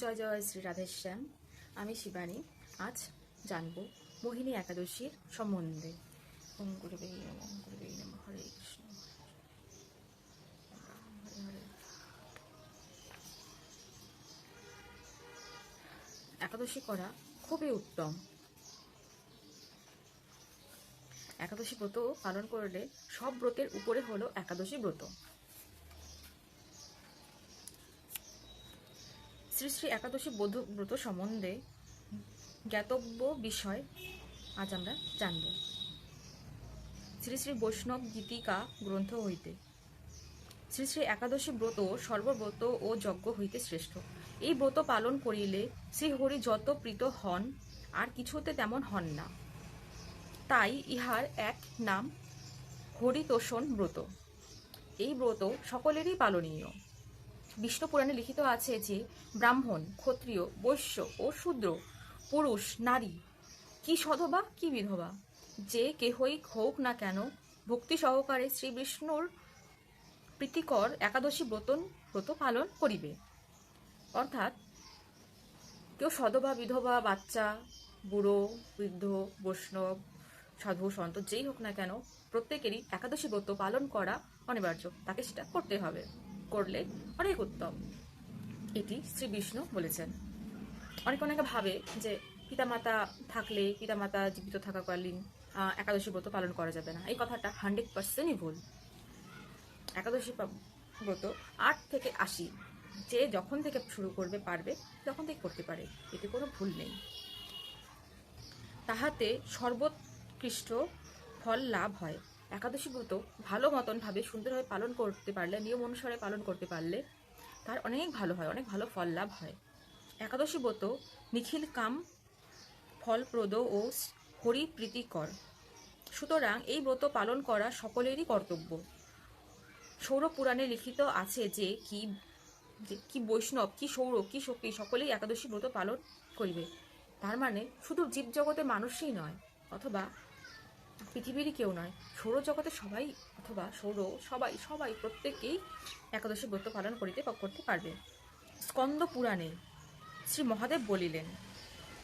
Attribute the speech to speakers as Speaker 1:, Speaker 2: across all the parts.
Speaker 1: জয় জয় শ্রী রাধেশ্যাম। আমি শিবানী। আজ জানব মোহিনী একাদশীর সম্বন্ধে। ওম গুরুবে নমঃ, ওম গুরুবে নমঃ। হরে কৃষ্ণ হরে হরে। একাদশী করা খুবই উত্তম। একাদশী ব্রত পালন করলে সব ব্রতের উপরে হলো একাদশী ব্রত। শ্রী শ্রী একাদশী ব্রত সম্বন্ধে জ্ঞাতব্য বিষয় আজ আমরা জানব। শ্রী শ্রী বৈষ্ণব গীতিকা গ্রন্থ হইতে শ্রী শ্রী একাদশী ব্রত সর্বব্রত ও যজ্ঞ হইতে শ্রেষ্ঠ। এই ব্রত পালন করিলে শ্রীহরি যত প্রীত হন, আর কিছুতে তেমন হন না। তাই ইহার এক নাম হরিতোষণ ব্রত। এই ব্রত সকলেরই পালনীয়। বিষ্ণু পুরাণে লিখিত আছে যে ব্রাহ্মণ, ক্ষত্রিয়, বৈশ্য ও শূদ্র, পুরুষ, নারী, কি সধবা কি বিধবা, যে কেহই হোক না কেন, ভক্তি সহকারে শ্রী বিষ্ণুর প্রীতিকর একাদশী ব্রত পালন করিবে। অর্থাৎ কেউ সধবা, বিধবা, বাচ্চা, বুড়ো, বৃদ্ধ, বৈষ্ণব, সাধু, সন্ত যেই হোক না কেন, প্রত্যেকেরই একাদশী ব্রত পালন করা অনিবার্য। তাকে সেটা করতে হবে, করলে অনেক উত্তম। এটি শ্রী বিষ্ণু বলেছেন। অনেকে ভাবে যে পিতামাতা থাকলে, পিতামাতা জীবিত থাকাকালীন একাদশী ব্রত পালন করা যাবে না। এই কথাটা 100%ই ভুল। একাদশী ব্রত 8 থেকে 80 যে যখন থেকে শুরু করবে, পারবে, তখন থেকে করতে পারে, এতে কোনো ভুল নেই। তাহাতে সর্বোৎকৃষ্ট ফল লাভ হয়। একাদশী ব্রত ভালো মতন ভাবে সুন্দরভাবে পালন করতে পারলে, নিয়ম অনুসারে পালন করতে পারলে তার অনেক ভালো হয়, অনেক ভালো ফল লাভ হয়। একাদশী ব্রত নিখিল কাম ফলপ্রদ ও হরিপ্রীতিকর। সুতরাং এই ব্রত পালন করা সকলেরই কর্তব্য। সৌর পুরাণে লিখিত আছে যে কি বৈষ্ণব, কি সৌর, কি শক্তি সকলেই একাদশী ব্রত পালন করিবে। তার মানে শুধু জীব জগতে মানুষই নয়, অথবা পৃথিবীরই কেউ নয়, সৌরজগতে সবাই, অথবা সৌর সবাই প্রত্যেকেই একাদশী ব্রত পালন করতে পারবে। স্কন্দ পুরাণে শ্রী মহাদেব বলিলেন,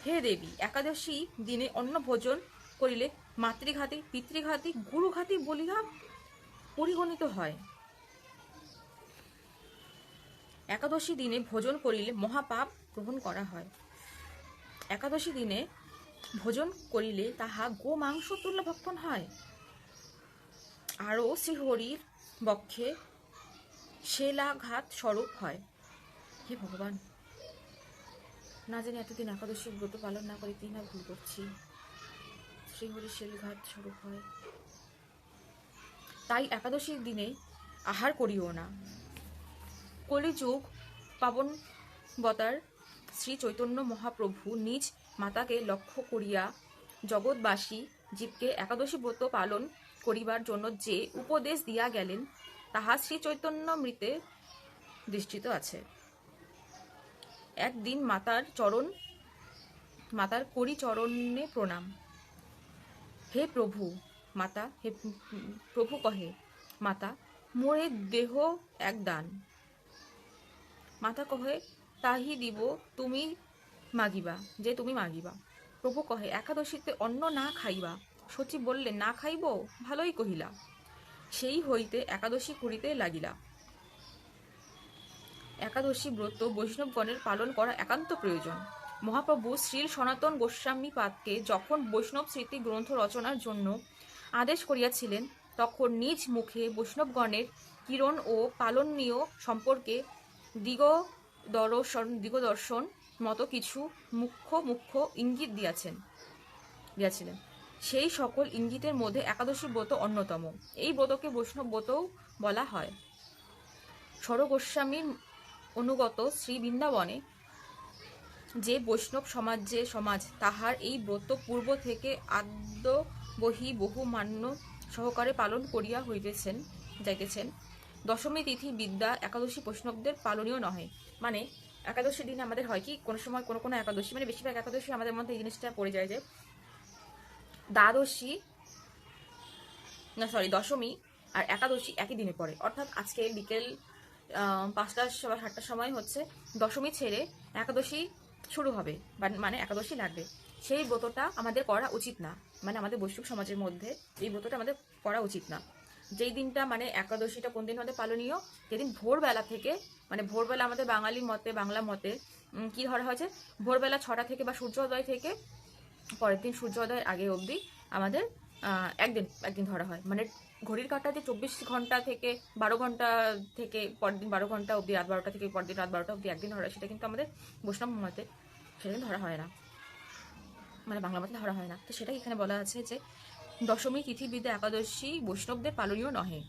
Speaker 1: হে দেবী, একাদশী দিনে অন্ন ভোজন করিলে মাতৃঘাতী, পিতৃঘাতী, গুরুঘাতী বলিয়া পরিগণিত হয়। একাদশী দিনে ভোজন করিলে মহাপাপ গ্রহণ করা হয়। একাদশী দিনে ভোজন করিলে তাহা গোমাংস তুল্য ভক্ষণ হয়। আরও শ্রীহরির বক্ষে শেলাঘাত স্বরূপ হয়। হে ভগবান, না জানি এতদিন একাদশী ব্রত পালন না করে কি না ভুল করছি। শ্রীহরির শেলঘাত স্বরূপ হয়। তাই একাদশীর দিনে আহার করিও না। কলিযুগ পাবনবতার শ্রী চৈতন্য মহাপ্রভু নিজ মাতাকে লক্ষ্য করিয়া জগৎবাসী জীবকে একাদশী ব্রত পালন করিবার জন্য যে উপদেশ দিয়া গেলেন, তাহা শ্রী চৈতন্যমৃতে দৃষ্টিত আছে। একদিন মাতার করি চরণে প্রণাম। হে প্রভু, মাতা, হে প্রভু কহে, মাতা, মোরে দেহ এক দান। মাতা কহে, তাহি দিব, তুমি মাগিবা। প্রভু কহে, একাদশীতে অন্ন না খাইবা। সচি বললেন, না খাইব, ভালোই কহিলা। সেই হইতে একাদশী করিতে লাগিলা। একাদশী ব্রত বৈষ্ণবগণের পালন করা একান্ত প্রয়োজন। মহাপ্রভু শ্রীল সনাতন গোস্বামী পাদকে যখন বৈষ্ণব স্মৃতি গ্রন্থ রচনার জন্য আদেশ করিয়াছিলেন, তখন নিজ মুখে বৈষ্ণবগণের কিরণ ও পালনীয় সম্পর্কে দিগদর্শন মতো কিছু মুখ্য ইঙ্গিত দিয়াছিলেন। সেই সকল ইঙ্গিতের মধ্যে একাদশী ব্রত অন্যতম। এই ব্রতকে বৈষ্ণব ব্রতও বলা হয়। স্বরগোস্বামীর অনুগত শ্রী বৃন্দাবনে যে বৈষ্ণব সমাজ তাহার এই ব্রত পূর্ব থেকে আদ্যবহি বহুমান্য সহকারে পালন করিয়া যাইতেছেন। দশমী তিথি বিদ্যা একাদশী বৈষ্ণবদের পালনীয় নহে। মানে একাদশী দিন আমাদের হয় কি, কোনো সময় কোনো একাদশী, মানে বেশিরভাগ একাদশী আমাদের মধ্যে এই জিনিসটা পড়ে যায় যে দশমী আর একাদশী একই দিনে পড়ে। অর্থাৎ আজকে বিকেল 5টা 7টার সময় হচ্ছে দশমী ছেড়ে একাদশী শুরু হবে, মানে একাদশী লাগবে। সেই ব্রতটা আমাদের করা উচিত না, মানে আমাদের বৈষ্ণব সমাজের মধ্যে এই ব্রতটা আমাদের করা উচিত না। যেই দিনটা মানে একাদশীটা কোন দিন আমাদের পালনীয়, যেদিন ভোরবেলা থেকে, মানে ভোরবেলা আমাদের বাঙালির মতে, বাংলা মতে কি ধরা হয়েছে, ভোরবেলা 6টা থেকে বা সূর্যোদয় থেকে পরের দিন সূর্যোদয়ের আগে অবধি আমাদের একদিন ধরা হয়। মানে ঘড়ির কাঁটা যে 24 ঘন্টা থেকে 12 ঘন্টা থেকে পরের দিন 12 ঘন্টা অবধি, রাত 12টা থেকে পরের দিন রাত 12টা অবধি একদিন ধরা হয়, সেটা কিন্তু আমাদের বৈষ্ণব মতে সেদিন ধরা হয় না, মানে বাংলা মতে ধরা হয় না। তো সেটাই এখানে বলা আছে যে দশমী তিথিবিদে একাদশী বৈষ্ণবদের পালনীয় নহে।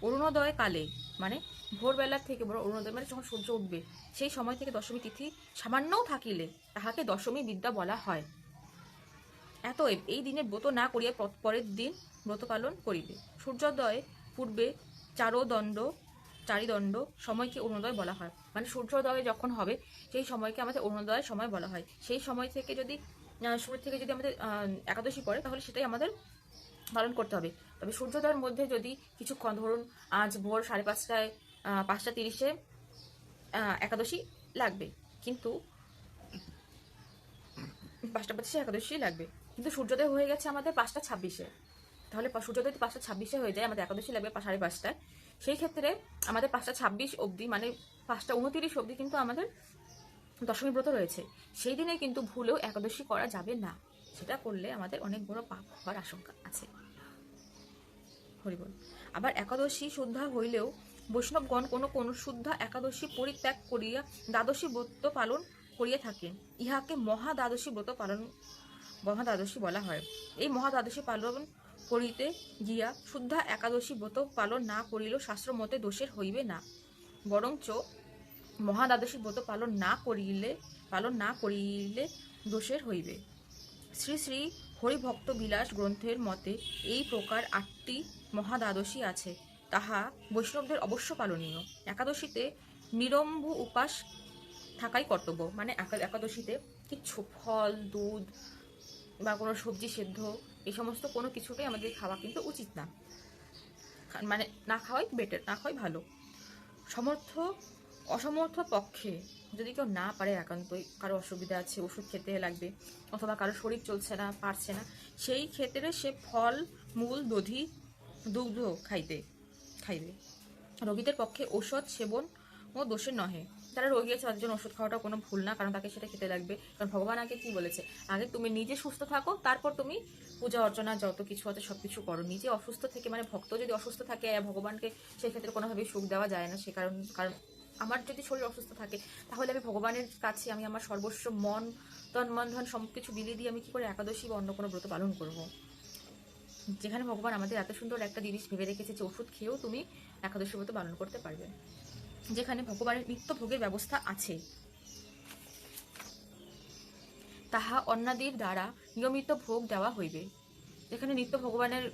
Speaker 1: অরুণোদয় কালে, মানে ভোরবেলার থেকে অরুণোদয় মানে যখন সূর্য উঠবে সেই সময় থেকে দশমী তিথি সামান্যও থাকিলে তাহাকে দশমী বিদ্যা বলা হয়। এতএব এই দিনে ব্রত না করিয়া পরের দিন ব্রত পালন করিবে। সূর্যোদয় পূর্বে চারিদণ্ড সময়কে অরুণোদয় বলা হয়। মানে সূর্যোদয় যখন হবে সেই সময়কে আমাদের অরুণোদয় সময় বলা হয়। সেই সময় থেকে যদি শুরু থেকে যদি আমাদের একাদশী পড়ে তাহলে সেটাই আমাদের পালন করতে হবে। তবে সূর্যোদয়ের মধ্যে যদি কিছুক্ষণ, ধরুন আজ ভোর 5:30টায় 5টা 30-এ একাদশী লাগবে, কিন্তু 5টা 25-এ একাদশী লাগবে, কিন্তু সূর্যোদয় হয়ে গেছে আমাদের 5টা 26-এ, তাহলে সূর্যোদয় 5টা 26-এ হয়ে যায়, আমাদের একাদশী লাগবে 5:30টায়। সেই ক্ষেত্রে আমাদের 5টা 26 অবধি, মানে 5টা 29 অবধি কিন্তু আমাদের দশমী ব্রত রয়েছে। সেই দিনে কিন্তু ভুলেও একাদশী করা যাবে না, সেটা করলে আমাদের অনেক বড় পাপ হওয়ার আশঙ্কা আছে। হরিবল। আবার একাদশী শুদ্ধা হইলেও বৈষ্ণবগণ কোনো শুদ্ধা একাদশী পরিত্যাগ করিয়া দ্বাদশী ব্রত পালন করিয়া থাকেন। ইহাকে মহাদ্বাদশী বলা হয়। এই মহাদ্বাদশী পালন করিতে গিয়া শুদ্ধা একাদশী ব্রত পালন না করিলেও শাস্ত্র মতে দোষের হইবে না, বরঞ্চ মহাদ্বাদশী ব্রত পালন না করিলে দোষের হইবে। শ্রী শ্রী হরিভক্ত বিলাস গ্রন্থের মতে এই প্রকার 8টি মহাদ্বাদশী আছে, তাহা বৈষ্ণবদের অবশ্য পালনীয়। একাদশীতে নিরম্ভ উপাস থাকাই কর্তব্য, মানে একাদশীতে কিচ্ছু ফল, দুধ বা কোনো সবজি সেদ্ধ এই সমস্ত কোনো কিছুটাই আমাদের খাওয়া কিন্তু উচিত না, মানে না খাওয়াই বেটার, না খাওয়াই ভালো। অসমর্থ পক্ষে যদি কেউ না পারে, একান্তই কারো অসুবিধা আছে, ওষুধ খেতে লাগবে, অথবা কারো শরীর চলছে না, পারছে না, সেই ক্ষেত্রে সে ফল, মূল, দুগ্ধ খাইবে। রোগীদের পক্ষে ঔষধ সেবন ও দোষের নহে। যারা রোগী আছে তাদের জন্য ওষুধ খাওয়াটা কোনো ভুল না, কারণ তাকে সেটা খেতে লাগবে। কারণ ভগবান আগে কি বলেছে, আগে তুমি নিজে সুস্থ থাকো, তারপর তুমি পূজা অর্চনা যত কিছু আছে সব কিছু করো। নিজে অসুস্থ থেকে, মানে ভক্ত যদি অসুস্থ থাকে, ভগবানকে সেই ক্ষেত্রে কোনোভাবেই সুখ দেওয়া যায় না। সে কারণ আমার যদি শরীর অসুস্থ থাকে তাহলে আমি ভগবানের কাছে আমি আমার সর্বস্ব মন, তন, মন, ধন সব কিছু বিলিয়ে দিয়ে আমি কি করে একাদশী বা অন্য কোনো ব্রত পালন করব? যেখানে ভগবান আমাদের এত সুন্দর একটা জিনিস ভেবে রেখেছে যে ওষুধ খেয়েও তুমি একাদশী ব্রত পালন করতে পারবে, যেখানে ভগবানের নিত্য ভোগের ব্যবস্থা আছে, তাহা অন্নাদির দ্বারা নিয়মিত ভোগ দেওয়া হইবে। যেখানে নিত্য ভগবানের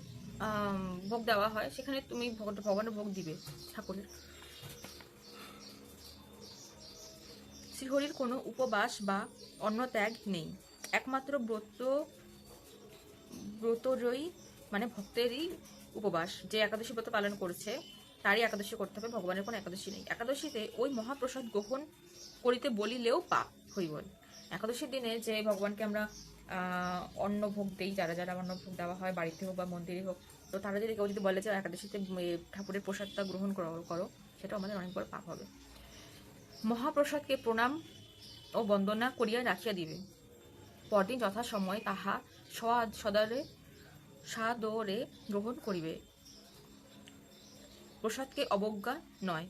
Speaker 1: ভোগ দেওয়া হয়, সেখানে তুমি ভগবানের ভোগ দিবে ঠাকুরের। শ্রীহরির কোনো উপবাস বা অন্ন ত্যাগ নেই, একমাত্র ব্রতরই, মানে ভক্তেরই উপবাস। যে একাদশী ব্রত পালন করছে তারই একাদশী করতে হবে, ভগবানের কোনো একাদশী নেই। একাদশীতে ওই মহাপ্রসাদ গ্রহণ করিতে বলিলেও পাপ। হরিবল। একাদশীর দিনে যে ভগবানকে আমরা অন্ন ভোগ দিই, যারা অন্ন ভোগ দেওয়া হয় বাড়িতে হোক বা মন্দিরে হোক, তো তারা যদি কেউ যদি বলে যে একাদশীতে ঠাকুরের প্রসাদটা গ্রহণ করো, সেটা আমাদের অনেক বড় পাপ হবে। মহাপ্রসাদকে প্রণাম ও বন্দনা করিয়া রাখিয়া দিবে, পরদিন যথাসময়ে তাহা সাদরে গ্রহণ করিবে। প্রসাদকে অবজ্ঞা নয়,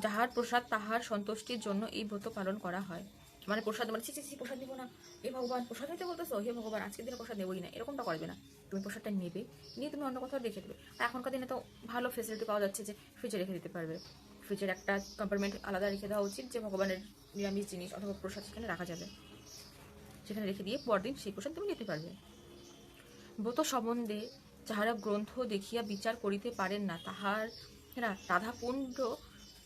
Speaker 1: যাহার প্রসাদ তাহার সন্তুষ্টির জন্য এই ব্রত পালন করা হয়। মানে প্রসাদ, মানে প্রসাদ দিব না, এই ভগবান প্রসাদ নিতে বলতেছো, হে ভগবান আজকের দিনে প্রসাদ নেবই না, এরকমটা করবে না। তুমি প্রসাদটা নেবে, নিয়ে তুমি অন্য কোথাও রেখে দেবে। আর এখনকার দিনে তো ভালো ফেসিলিটি পাওয়া যাচ্ছে যে ফ্রিজে রেখে দিতে পারবে। ফ্রিজের একটা কম্পার্টমেন্ট আলাদা রেখে দেওয়া উচিত, যে ভগবানের নিরামিষ জিনিস অথবা প্রসাদ সেখানে রাখা যাবে, সেখানে রেখে দিয়ে পরদিন সেই প্রসাদ তুমি নিতে পারবে। ব্রত সম্বন্ধে যাহারা গ্রন্থ দেখিয়া বিচার করিতে পারেন না, তাহারা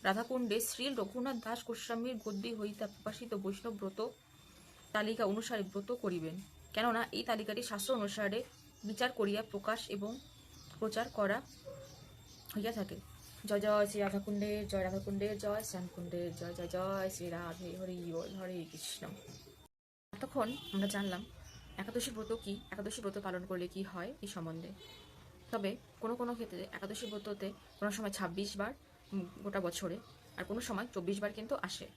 Speaker 1: রাধাকুণ্ডে শ্রী রঘুনাথ দাস গোস্বামীর গদ্যি হইতে প্রকাশিত বৈষ্ণব ব্রত তালিকা অনুসারে ব্রত করিবেন, কেননা এই তালিকাটি শাস্ত্র অনুসারে বিচার করিয়া প্রকাশ এবং প্রচার করা হইয়া থাকে। জয় জয় শ্রী রাধাকুণ্ডের জয়, রাধাকুণ্ডের জয়, শ্যামকুণ্ডের জয়, জয় জয় শ্রী রাধে, হরি বল, হরে কৃষ্ণ। এতক্ষণ আমরা জানলাম একাদশী ব্রত কি, একাদশী ব্রত পালন করলে কি হয় এই সম্বন্ধে। তবে কোনো কোনো ক্ষেত্রে একাদশী ব্রততে কোনো সময় 26 বার গোটা বছরে, আর কোনো সময় 24 বার কিন্তু আসে।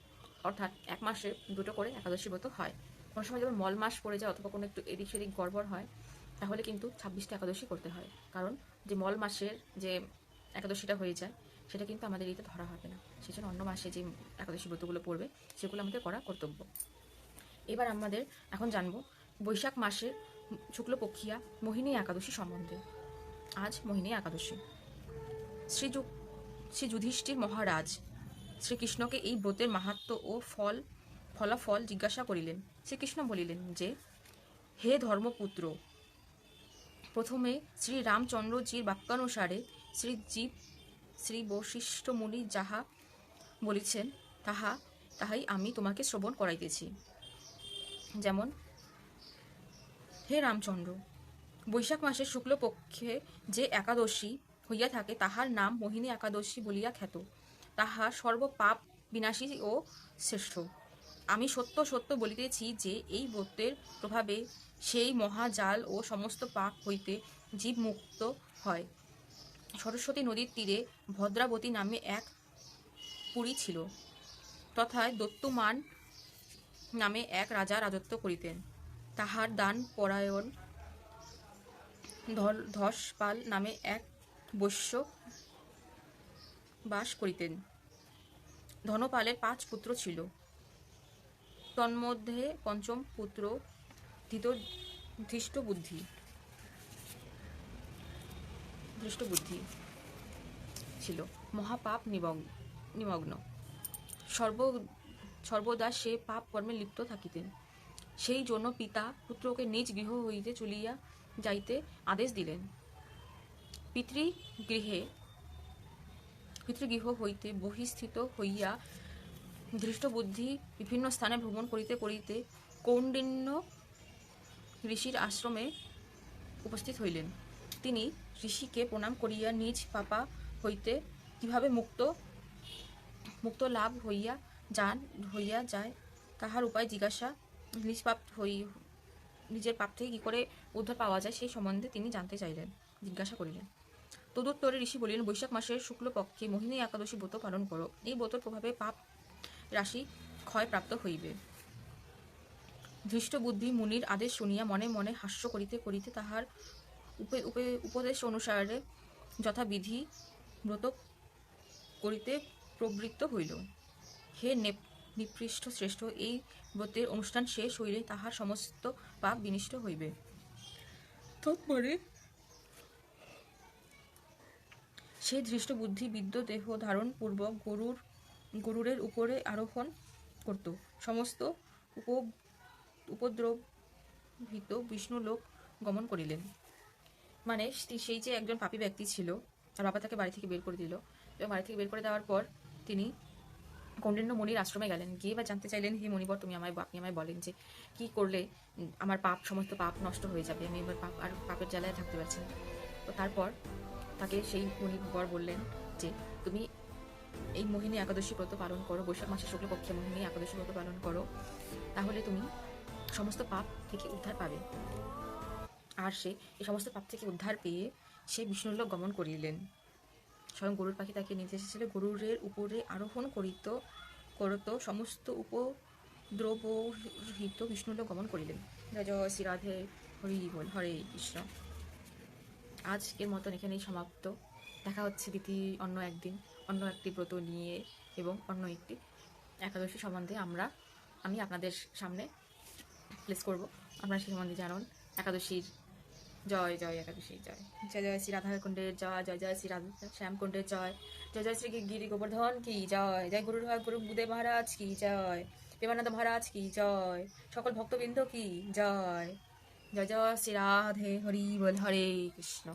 Speaker 1: অর্থাৎ এক মাসে দুটো করে একাদশী ব্রত হয়। কোনো সময় যখন মল মাস পড়ে যায় অথবা কোনো একটু এদিক সেদিক গড়বড় হয়, তাহলে কিন্তু 26টা একাদশী করতে হয়। কারণ যে মল মাসের যে একাদশীটা হয়ে যায় সেটা কিন্তু আমাদের এতে ধরা হবে না, সেজন্য অন্য মাসে যে একাদশী ব্রতগুলো পড়বে সেগুলো আমাদের করা কর্তব্য। এবার আমাদের এখন জানবো বৈশাখ মাসের শুক্লপক্ষিয়া মোহিনী একাদশী সম্বন্ধে। আজ মোহিনী একাদশী। শ্রী যুধিষ্ঠির মহারাজ শ্রীকৃষ্ণকে এই ব্রতের মাহাত্ম্য ও ফলাফল জিজ্ঞাসা করিলেন। শ্রীকৃষ্ণ বলিলেন যে, হে ধর্মপুত্র, প্রথমে শ্রী রামচন্দ্রজির বাক্যানুসারে শ্রী বশিষ্ঠ মুনি যাহা বলিছেন তাহাই আমি তোমাকে শ্রবণ করাইতেছি। যেমন, হে রামচন্দ্র, বৈশাখ মাসের শুক্লপক্ষে যে একাদশী হইয়া থাকে তাহার নাম মোহিনী একাদশী বলিয়া খ্যাত। তাহা সর্বপাপ বিনাশী ও শ্রেষ্ঠ। আমি সত্য সত্য বলিতেছি যে এই ব্রতের প্রভাবে সেই মহাজাল ও সমস্ত পাপ হইতে জীব মুক্ত হয়। সরস্বতী নদীর তীরে ভদ্রাবতী নামে এক পুরী ছিল। তথায় দত্তমান নামে এক রাজা রাজত্ব করিতেন। তাহার দান পরায়ণ ধসপাল নামে এক বৈশ্য বাস করিতেন। ধনপালের 5 পুত্র ছিল। তন্মধ্যে পঞ্চম পুত্র ধৃষ্টবুদ্ধি ছিল মহাপাপ নিমগ্ন। সর্বদা সে পাপ কর্মে লিপ্ত থাকিতেন। সেই জন্য পিতা পুত্রকে নিজ গৃহ হইতে চলিয়া যাইতে আদেশ দিলেন। পিতৃগৃহ হইতে বহিস্থিত হইয়া ধৃষ্টবুদ্ধি বিভিন্ন স্থানে ভ্রমণ করিতে করিতে কৌণ্ডিন্য ঋষির আশ্রমে উপস্থিত হইলেন। তিনি ঋষিকে প্রণাম করিয়া নিজ পাপা হইতে কিভাবে মুক্ত লাভ হইয়া যায় তাহার উপায় জিজ্ঞাসা, নিজের পাপ থেকে কি করে উদ্ধার পাওয়া যায় সেই সম্বন্ধে তিনি জানতে জিজ্ঞাসা করিলেন। তদুত্তরে ঋষি বলিলেন, বৈশাখ মাসের শুক্লপক্ষে মোহিনী একাদশী ব্রত পালন করো। এই ব্রতের প্রভাবে পাপ রাশি ক্ষয় প্রাপ্ত হইবে। ধৃষ্টবুদ্ধি মুনির আদেশ শুনিয়া মনে মনে হাস্য করিতে করিতে তাহার উপদেশ অনুসারে যথাবিধি ব্রত করিতে প্রবৃত্ত হইল। হে নিপৃষ্ট শ্রেষ্ঠ, এই ব্রতের অনুষ্ঠান শেষ হইলে তাহার সমস্ত পাপ বিনষ্ট হইবে। তৎপরে সে ধৃষ্টবুদ্ধি বিদ্য দেহ ধারণ পূর্বক গরুরের উপরে আরোহণ করত। সমস্ত উপদ্রবিত বিষ্ণুলোক গমন করিলেন। মানে সেই যে একজন পাপী ব্যক্তি ছিল, তার বাবা তাকে বাড়ি থেকে বের করে দিল, এবং বাড়ি থেকে বের করে দেওয়ার পর তিনি কৌণ্ডিন্য মুনির আশ্রমে গেলেন। গিয়ে বা জানতে চাইলেন, হে মুনিবর, আপনি আমায় বলেন যে কি করলে আমার সমস্ত পাপ নষ্ট হয়ে যাবে, আমি এবার পাপের জ্বালায় থাকতে পারছি না। তো তারপর তাকে সেই মুনিবর বললেন যে তুমি এই মোহিনী একাদশী ব্রত পালন করো, বৈশাখ মাসের শুক্লপক্ষে মোহিনী একাদশী ব্রত পালন করো, তাহলে তুমি সমস্ত পাপ থেকে উদ্ধার পাবে। আর সে এই সমস্ত পাপ থেকে উদ্ধার পেয়ে সে বিষ্ণুলোক গমন করিলেন। স্বয়ং গরুর পাখি তাকে নিতে এসেছিল। গরুরের উপরে আরোহণ করত সমস্ত উপদ্রবহিত বিষ্ণুলোক গমন করিলেন। জয় জয় শ্রী রাধে, হরি বল, হরে কৃষ্ণ। আজকের মতন এখানেই সমাপ্ত। দেখা হচ্ছে অন্য একদিন অন্য একটি ব্রত নিয়ে এবং অন্য একটি একাদশী সম্বন্ধে আমি আপনাদের সামনে প্লেস করব। আপনারা সেই সম্বন্ধে জানুন। একাদশীর জয়, জয় একাদশীর জয়, জয় জয় শ্রী রাধাকুণ্ডের জয়, জয় জয় শ্রী শ্যামকুণ্ডের জয়, জয় জয় শ্রী গিরি গোবর্ধন কি জয়, জয় গুরু গুরুদেব মহারাজ কি জয়, প্রেমানন্দ মহারাজ কি জয়, সকল ভক্তবৃন্দ কি জয়, জয় জয় শ্রী রাধে, হরি বল, হরে কৃষ্ণ।